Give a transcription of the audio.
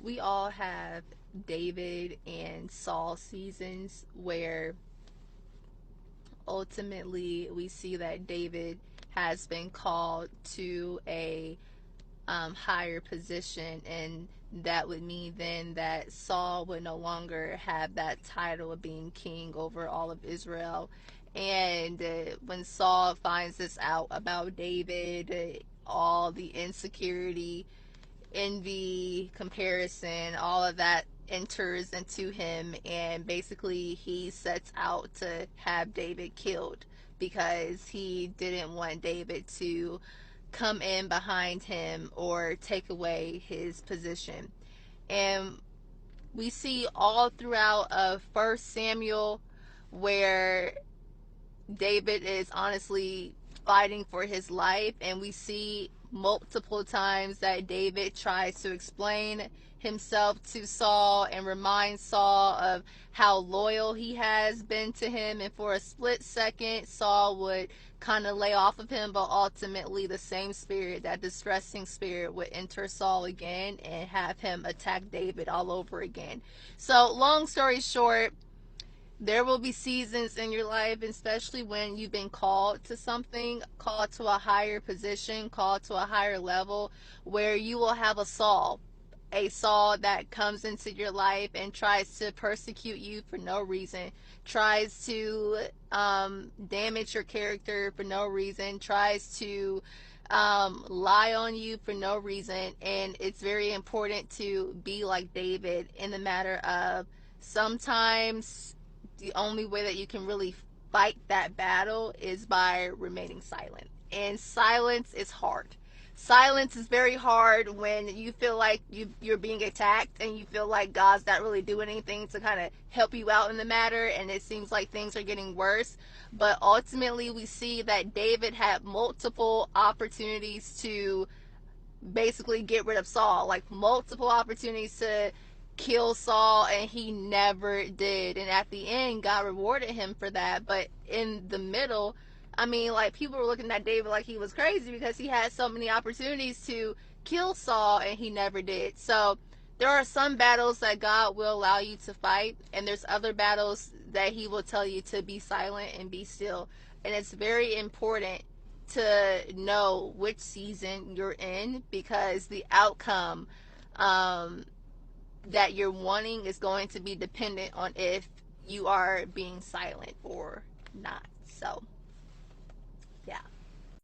we all have David and Saul seasons where ultimately we see that David has been called to a higher position, and that would mean then that Saul would no longer have that title of being king over all of Israel. And when Saul finds this out about David, all the insecurity, envy, comparison, all of that enters into him, and basically he sets out to have David killed because he didn't want David to come in behind him or take away his position. And we see all throughout of First Samuel where David is honestly fighting for his life, and we see multiple times that David tries to explain himself to Saul and remind Saul of how loyal he has been to him, and for a split second Saul would kind of lay off of him, but ultimately the same spirit, that distressing spirit, would enter Saul again and have him attack David all over again. So long story short, there will be seasons in your life, especially when you've been called to something, called to a higher position, called to a higher level, where you will have a Saul that comes into your life and tries to persecute you for no reason, tries to damage your character for no reason, tries to lie on you for no reason. And it's very important to be like David in the matter of sometimes the only way that you can really fight that battle is by remaining silent. And silence is hard. Silence is very hard when you feel like you're being attacked and you feel like God's not really doing anything to kind of help you out in the matter, and it seems like things are getting worse. But ultimately, we see that David had multiple opportunities to basically get rid of Saul, like multiple opportunities to kill Saul, and he never did. And at the end, God rewarded him for that. But in the middle, I mean, like, people were looking at David like he was crazy because he had so many opportunities to kill Saul and he never did. So there are some battles that God will allow you to fight, and there's other battles that he will tell you to be silent and be still. And it's very important to know which season you're in, because the outcome that you're wanting is going to be dependent on if you are being silent or not. So